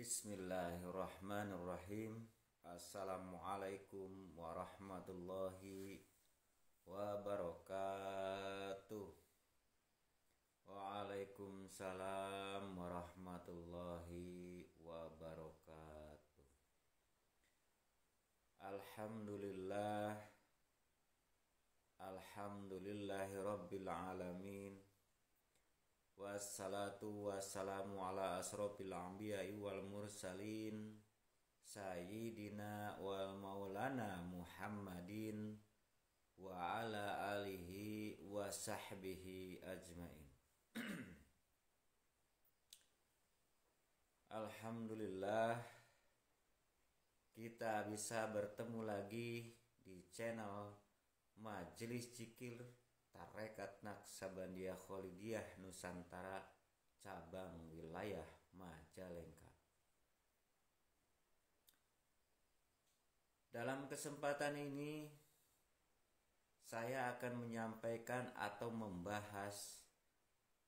Bismillahirrahmanirrahim. Assalamualaikum warahmatullahi wabarakatuh. Waalaikumsalam warahmatullahi wabarakatuh. Alhamdulillahi rabbil alamin. Wassalatu wassalamu ala asrofil anbiya'i wal mursalin Sayyidina wal maulana Muhammadin wa ala alihi wa sahbihi ajmain. Alhamdulillah, kita bisa bertemu lagi di channel Majelis Zikir Tarekat Naqsabandiyah Kholidiyah Nusantara cabang wilayah Majalengka. Dalam kesempatan ini saya akan menyampaikan atau membahas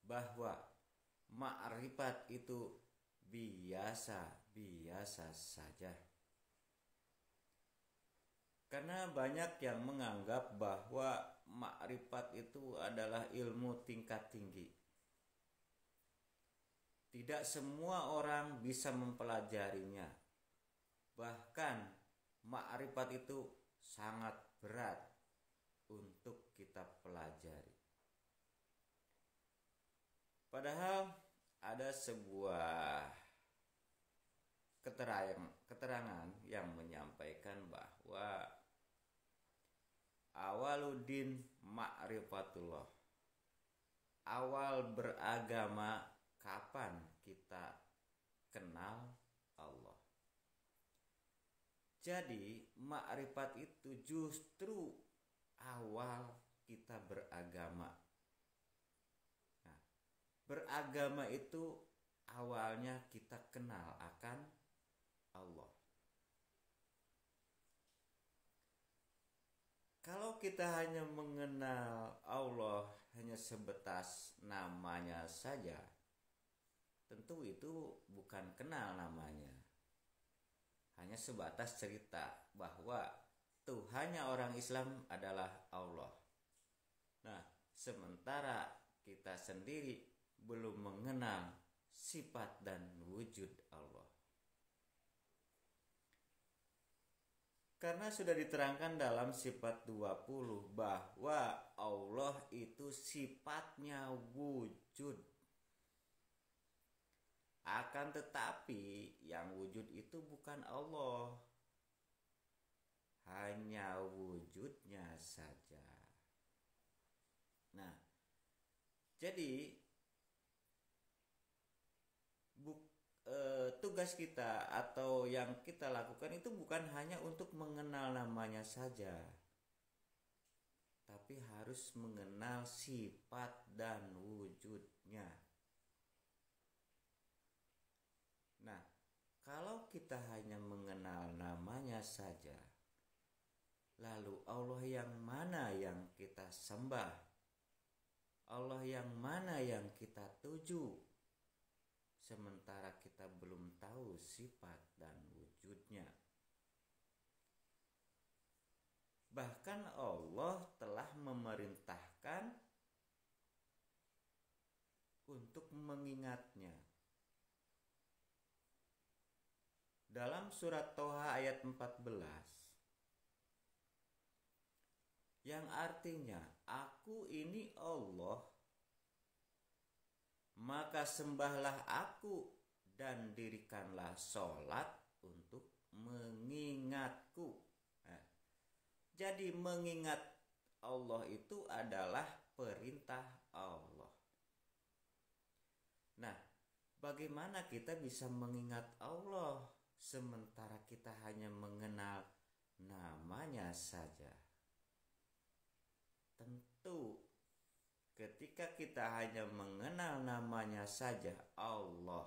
bahwa ma'rifat itu biasa-biasa saja. Karena banyak yang menganggap bahwa ma'rifat itu adalah ilmu tingkat tinggi. Tidak semua orang bisa mempelajarinya. Bahkan ma'rifat itu sangat berat untuk kita pelajari. Padahal ada sebuah keterangan yang menyampaikan bahwa awaluddin ma'rifatullah. Awal beragama kapan kita kenal Allah. Jadi ma'rifat itu justru awal kita beragama. Nah, beragama itu awalnya kita kenal akan Allah. Kalau kita hanya mengenal Allah hanya sebatas namanya saja, tentu itu bukan kenal namanya. Hanya sebatas cerita bahwa Tuhannya orang Islam adalah Allah. Nah, sementara kita sendiri belum mengenal sifat dan wujud Allah. Karena sudah diterangkan dalam sifat 20 bahwa Allah itu sifatnya wujud. Akan tetapi yang wujud itu bukan Allah. Hanya wujudnya saja. Nah, jadi tugas kita atau yang kita lakukan itu bukan hanya untuk mengenal namanya saja, tapi harus mengenal sifat dan wujudnya. Nah, kalau kita hanya mengenal namanya saja, lalu Allah yang mana yang kita sembah? Allah yang mana yang kita tuju? Sementara kita belum tahu sifat dan wujudnya. Bahkan Allah telah memerintahkan untuk mengingatnya. Dalam surat Toha ayat 14, yang artinya aku ini Allah, maka sembahlah aku dan dirikanlah sholat untuk mengingatku. Nah, jadi mengingat Allah itu adalah perintah Allah. Nah, bagaimana kita bisa mengingat Allah sementara kita hanya mengenal namanya saja? Tentu ketika kita hanya mengenal namanya saja Allah,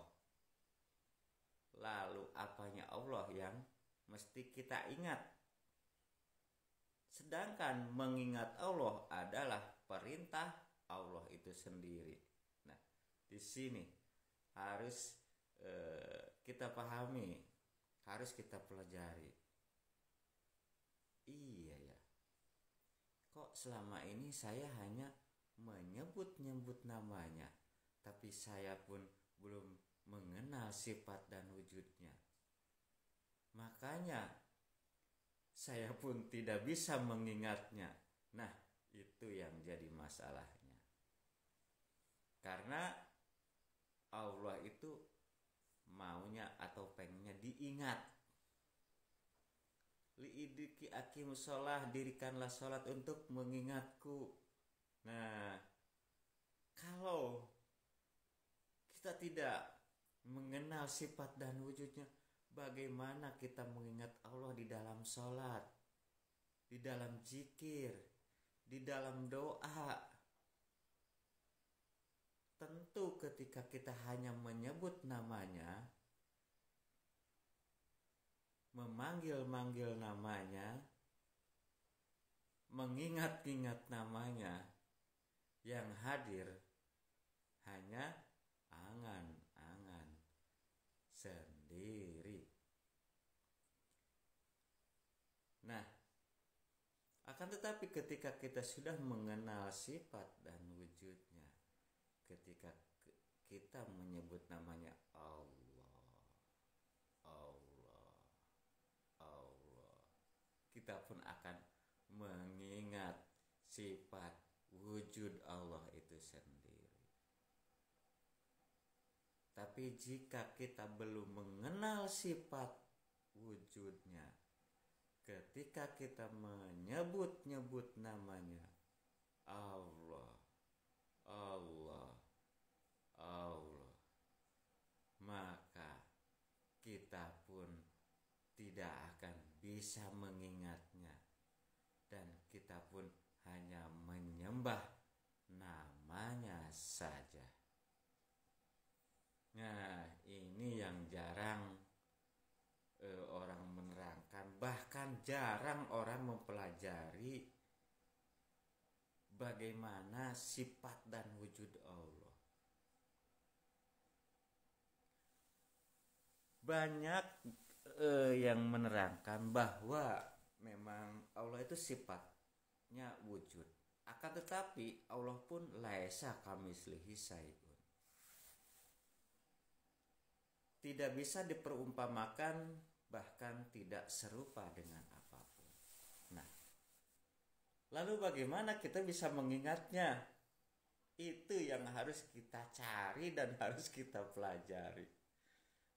lalu apanya Allah yang mesti kita ingat? Sedangkan mengingat Allah adalah perintah Allah itu sendiri. Nah, di sini harus kita pahami, harus kita pelajari. Iya ya, kok selama ini saya hanya menyebut-nyebut namanya, tapi saya pun belum mengenal sifat dan wujudnya. Makanya saya pun tidak bisa mengingatnya. Nah, itu yang jadi masalahnya. Karena Allah itu maunya atau pengennya diingat. Li'idiki aqimus sholah, dirikanlah sholat untuk mengingatku. Nah, kalau kita tidak mengenal sifat dan wujudnya, bagaimana kita mengingat Allah di dalam sholat, di dalam zikir, di dalam doa? Tentu ketika kita hanya menyebut namanya, memanggil-manggil namanya, mengingat-ingat namanya, yang hadir hanya angan-angan sendiri. Nah, akan tetapi ketika kita sudah mengenal sifat dan wujudnya, ketika kita menyebut namanya Allah, Allah, Allah, kita pun akan mengingat sifat wujud Allah itu sendiri. Tapi jika kita belum mengenal sifat wujudnya, ketika kita menyebut-nyebut namanya Allah, Allah, Allah, maka kita pun tidak akan bisa mengingatnya, dan kita pun hanya menyembah namanya saja. Nah, ini yang jarang orang menerangkan, bahkan jarang orang mempelajari bagaimana sifat dan wujud Allah. Banyak yang menerangkan bahwa memang Allah itu sifatnya wujud. Akan tetapi Allah pun laisa kamitslihi syai'un. Tidak bisa diperumpamakan, bahkan tidak serupa dengan apapun. Nah, lalu bagaimana kita bisa mengingatnya? Itu yang harus kita cari dan harus kita pelajari.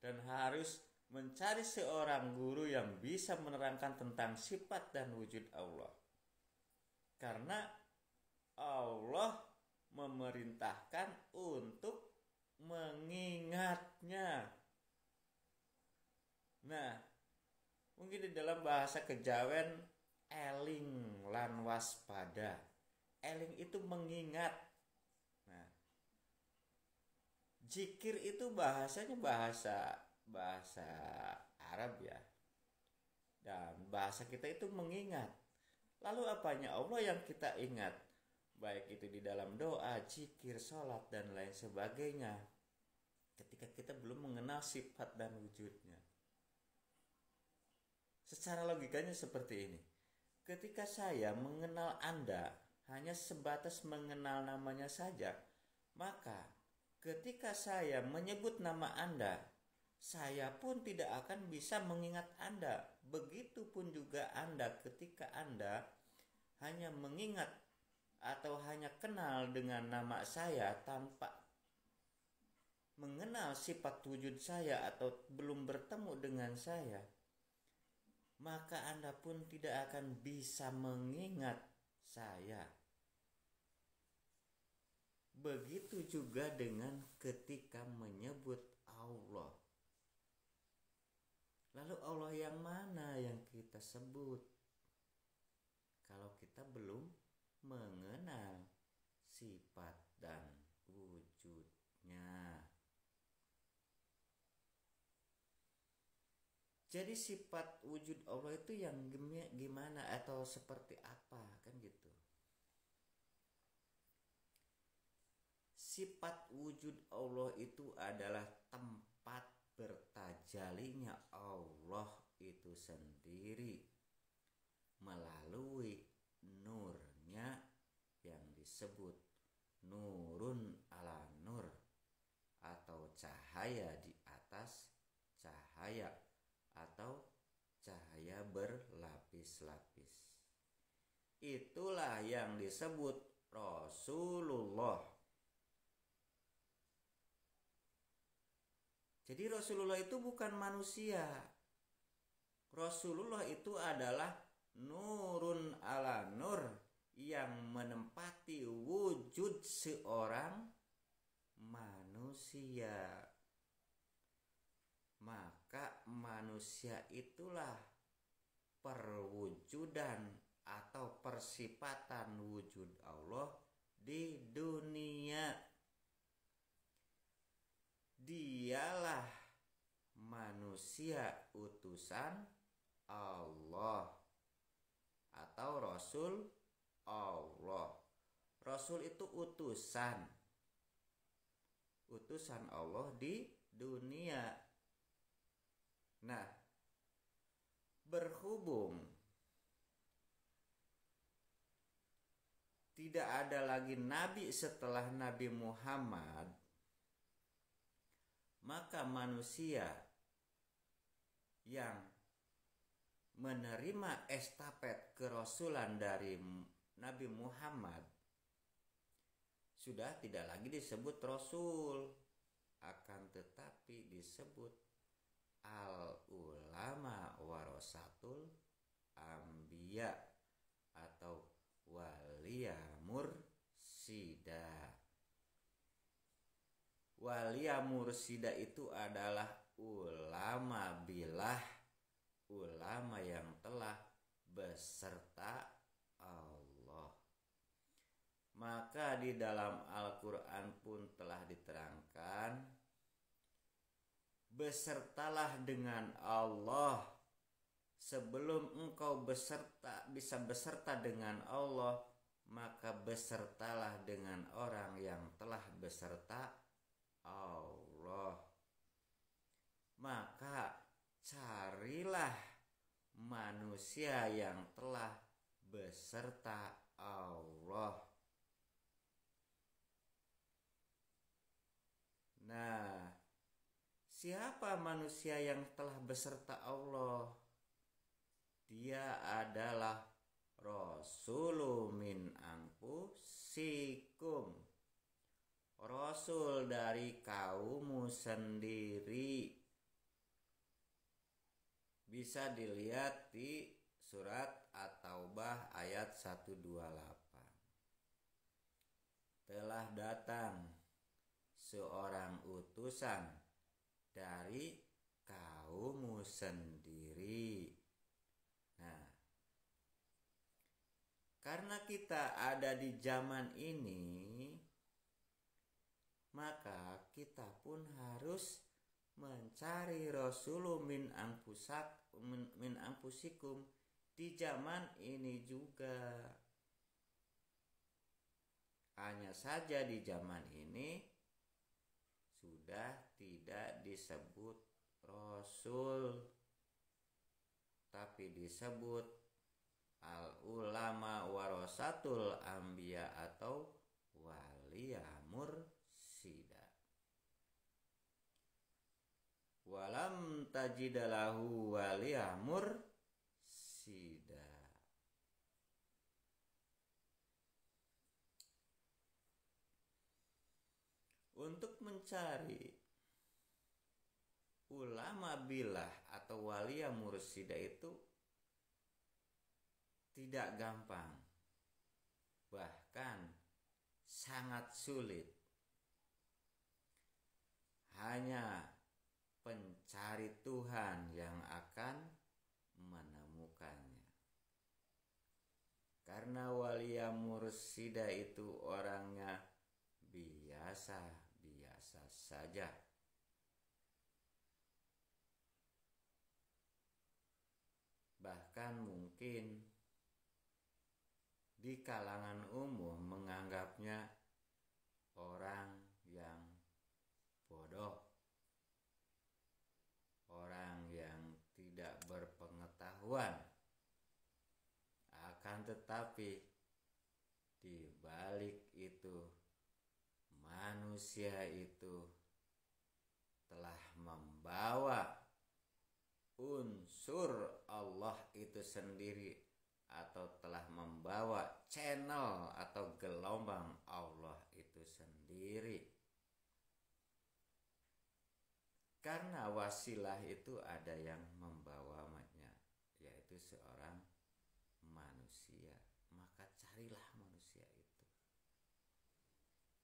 Dan harus mencari seorang guru yang bisa menerangkan tentang sifat dan wujud Allah. Karena Allah memerintahkan untuk mengingatnya. Nah, mungkin di dalam bahasa Kejawen, eling lan waspada. Eling itu mengingat. Nah, zikir itu bahasanya bahasa Arab ya. Dan bahasa kita itu mengingat. Lalu apanya Allah yang kita ingat? Baik itu di dalam doa, zikir, sholat, dan lain sebagainya. Ketika kita belum mengenal sifat dan wujudnya. Secara logikanya seperti ini. Ketika saya mengenal Anda hanya sebatas mengenal namanya saja, maka ketika saya menyebut nama Anda, saya pun tidak akan bisa mengingat Anda. Begitupun juga Anda ketika Anda hanya mengingat atau hanya kenal dengan nama saya tanpa mengenal sifat wujud saya atau belum bertemu dengan saya, maka Anda pun tidak akan bisa mengingat saya. Begitu juga dengan ketika menyebut Allah. Lalu Allah yang mana yang kita sebut? Kalau kita belum mengenal sifat dan wujudnya. Jadi sifat wujud Allah itu yang gimana atau seperti apa, kan gitu. Sifat wujud Allah itu adalah tempat bertajalinya Allah itu sendiri melalui nurnya yang disebut nurun ala nur atau cahaya di atas cahaya atau cahaya berlapis-lapis. Itulah yang disebut Rasulullah. Jadi Rasulullah itu bukan manusia. Rasulullah itu adalah nurun ala nur yang menempati wujud seorang manusia. Maka manusia itulah perwujudan atau persifatan wujud Allah di dunia. Dialah manusia utusan Allah atau Rasul Allah. Rasul itu utusan Allah di dunia. Nah, berhubung tidak ada lagi nabi setelah Nabi Muhammad, maka manusia yang menerima estafet kerasulan dari Nabi Muhammad sudah tidak lagi disebut Rasul, akan tetapi disebut al-ulama warasatul anbiya atau waliya mursida. Waliya mursida itu adalah ulama billah, ulama yang telah beserta Allah. Maka di dalam Al-Quran pun telah diterangkan, besertalah dengan Allah. Sebelum engkau bisa beserta dengan Allah, maka besertalah dengan orang yang telah beserta Allah. Maka carilah manusia yang telah beserta Allah. Nah, siapa manusia yang telah beserta Allah? Dia adalah Rasulun min anfusikum, Rasul dari kaummu sendiri. Bisa dilihat di surat At-Taubah ayat 128. Telah datang seorang utusan dari kaummu sendiri. Nah, karena kita ada di zaman ini, maka kita pun harus mencari Rasulun min anfusikum di zaman ini juga. Hanya saja di zaman ini sudah tidak disebut Rasul, tapi disebut al-ulama warasatul anbiya atau waliya mursida. Walam tajidalahu waliya mursida. Untuk mencari ulama billah atau waliya mursida itu tidak gampang, bahkan sangat sulit. Hanya pencari Tuhan yang akan menemukannya. Karena waliya mursida itu orangnya biasa-biasa saja. Bahkan mungkin di kalangan umum menganggapnya orang yang bodoh. pengetahuan. Akan tetapi di balik itu manusia itu telah membawa unsur Allah itu sendiri, atau telah membawa channel atau gelombang Allah itu sendiri. Karena wasilah itu ada yang membawanya, yaitu seorang manusia. Maka carilah manusia itu.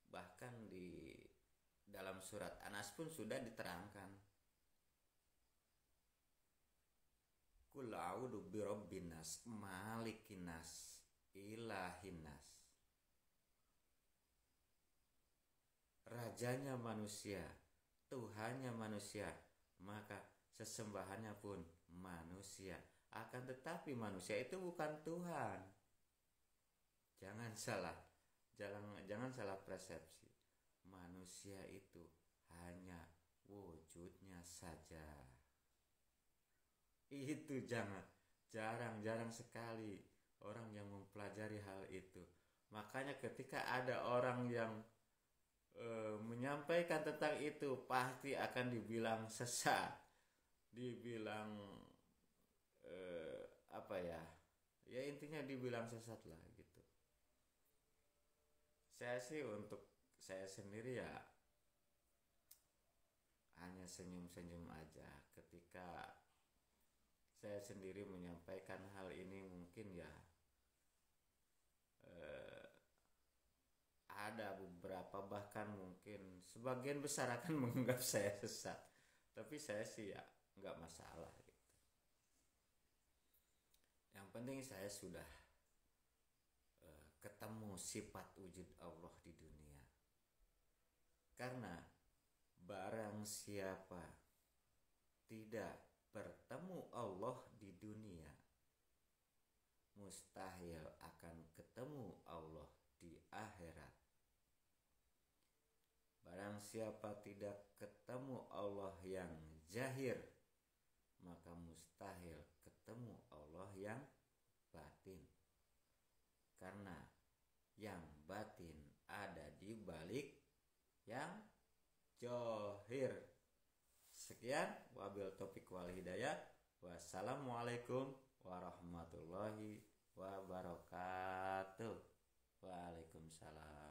Bahkan di dalam surat Anas pun sudah diterangkan, Qul a'udzu birabbin nas, malikin nas, ilahin nas. Rajanya manusia, Tuhannya manusia, maka sesembahannya pun manusia. Akan tetapi manusia itu bukan Tuhan. Jangan salah persepsi. Manusia itu hanya wujudnya saja. Itu jarang sekali orang yang mempelajari hal itu. Makanya ketika ada orang yang menyampaikan tentang itu, pasti akan dibilang sesat, dibilang ya intinya dibilang sesat lah gitu. Saya sih untuk saya sendiri ya hanya senyum-senyum aja ketika saya sendiri menyampaikan hal ini. Mungkin ya ada beberapa, bahkan mungkin sebagian besar akan menganggap saya sesat, tapi saya sih ya nggak masalah gitu. Yang penting saya sudah ketemu sifat wujud Allah di dunia. Karena barang siapa tidak bertemu Allah di dunia, mustahil akan ketemu Allah di akhirat. Barang siapa tidak ketemu Allah yang zahir, maka mustahil ketemu Allah yang batin. Karena yang batin ada di balik yang zahir. Sekian, wabil taufiq wal hidayah. Wassalamualaikum warahmatullahi wabarakatuh. Waalaikumsalam.